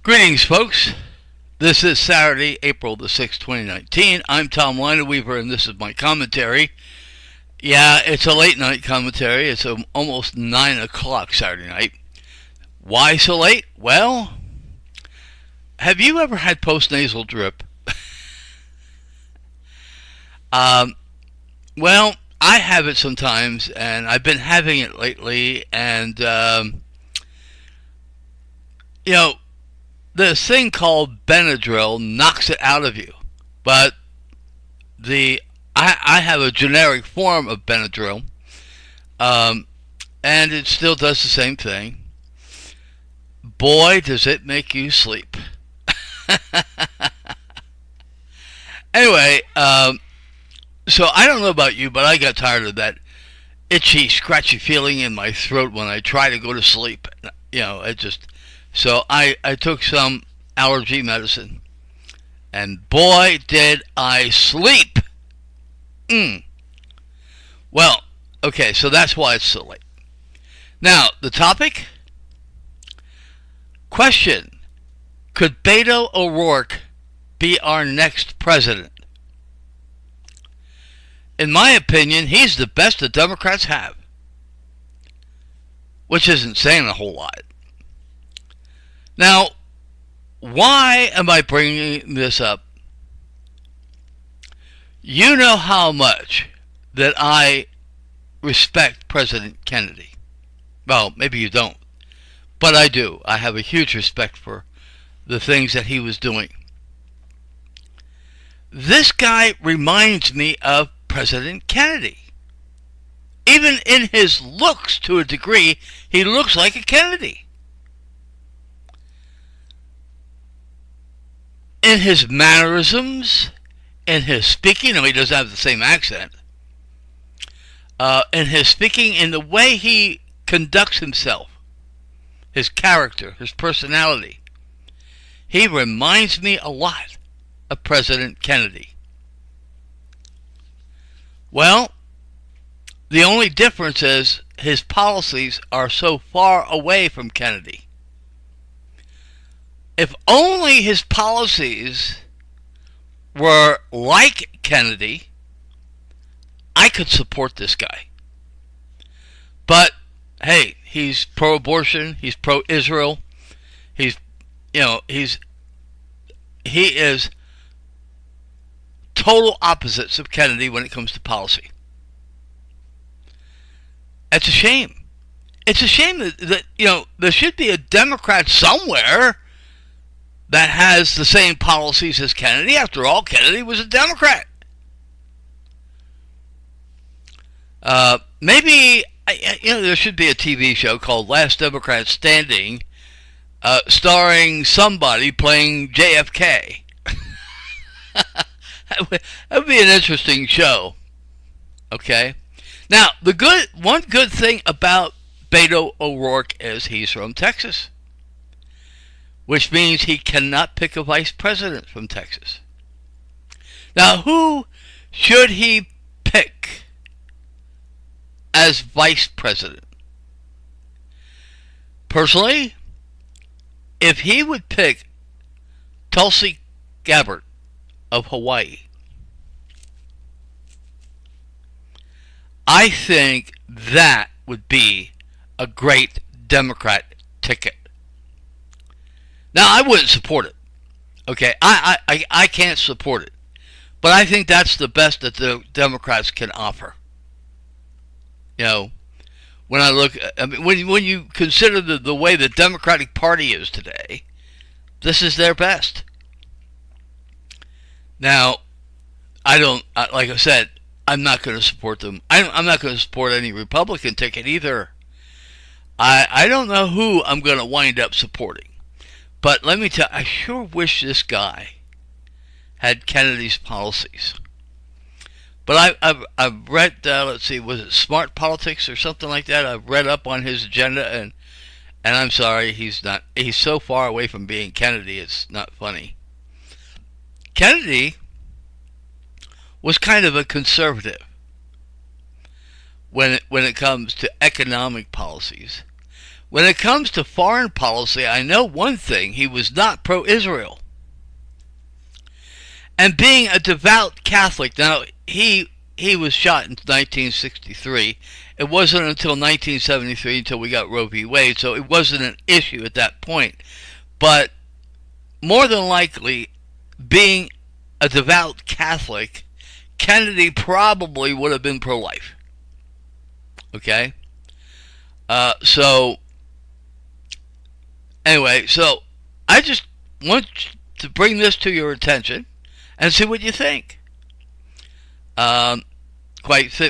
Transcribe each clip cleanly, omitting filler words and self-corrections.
Greetings, folks. This is Saturday, April the 6th, 2019. I'm Tom Lineweaver, and this is my commentary. Yeah, it's a late night commentary. It's almost 9 o'clock Saturday night. Why so late? Well, have you ever had postnasal drip? Well, I have it sometimes, and I've been having it lately, and, this thing called Benadryl knocks it out of you. But I have a generic form of Benadryl, and it still does the same thing. Boy, does it make you sleep. Anyway, so I don't know about you, but I got tired of that itchy, scratchy feeling in my throat when I try to go to sleep. So I took some allergy medicine, and boy, did I sleep. Well, okay, so that's why it's so late. Now, the topic? Question: could Beto O'Rourke be our next president? In my opinion, he's the best the Democrats have, which isn't saying a whole lot. Now, why am I bringing this up? You know how much that I respect President Kennedy. Well, maybe you don't, but I do. I have a huge respect for the things that he was doing. This guy reminds me of President Kennedy. Even in his looks, to a degree, he looks like a Kennedy. In his mannerisms, in his speaking, he doesn't have the same accent. In his speaking, in the way he conducts himself, his character, his personality, he reminds me a lot of President Kennedy. Well, the only difference is his policies are so far away from Kennedy. If only his policies were like Kennedy, I could support this guy. But hey, he's pro-abortion, he's pro-Israel, he is total opposites of Kennedy when it comes to policy. It's a shame. It's a shame that there should be a Democrat somewhere that has the same policies as Kennedy. After all, Kennedy was a Democrat. Maybe there should be a TV show called Last Democrat Standing, starring somebody playing JFK. That would be an interesting show. Okay. Now, one good thing about Beto O'Rourke is he's from Texas, which means he cannot pick a vice president from Texas. Now, who should he pick as vice president? Personally, if he would pick Tulsi Gabbard of Hawaii, I think that would be a great Democrat ticket. Now, I wouldn't support it. Okay, I can't support it. But I think that's the best that the Democrats can offer. When I look, when you consider the way the Democratic Party is today, this is their best. Now, like I said, I'm not going to support them. I'm not going to support any Republican ticket either. I don't know who I'm going to wind up supporting. But let me tell you, I sure wish this guy had Kennedy's policies. But I've read, let's see, was it Smart Politics or something like that? I've read up on his agenda, and I'm sorry, he's so far away from being Kennedy, it's not funny. Kennedy was kind of a conservative when it comes to economic policies. When it comes to foreign policy, I know one thing: he was not pro-Israel. And being a devout Catholic, now he was shot in 1963. It wasn't until 1973 until we got Roe v. Wade, so it wasn't an issue at that point. But more than likely, being a devout Catholic, Kennedy probably would have been pro-life. Okay? So, anyway, so I just want to bring this to your attention and see what you think.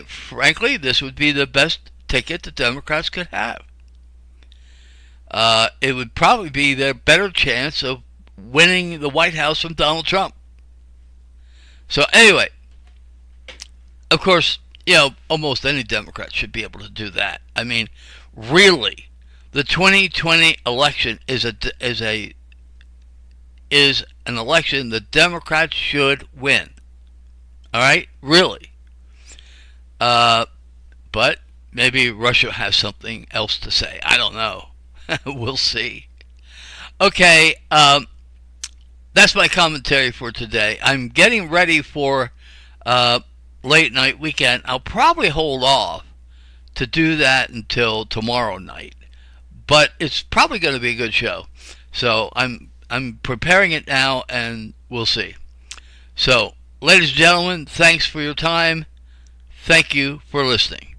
Frankly, this would be the best ticket the Democrats could have. It would probably be their better chance of winning the White House from Donald Trump. So anyway, of course, almost any Democrat should be able to do that. I mean, really, the 2020 election is an election the Democrats should win. All right, really. But maybe Russia has something else to say. I don't know. We'll see. Okay, that's my commentary for today. I'm getting ready for late night weekend. I'll probably hold off to do that until tomorrow night, but it's probably going to be a good show. So I'm preparing it now, and we'll see. So, ladies and gentlemen, thanks for your time. Thank you for listening.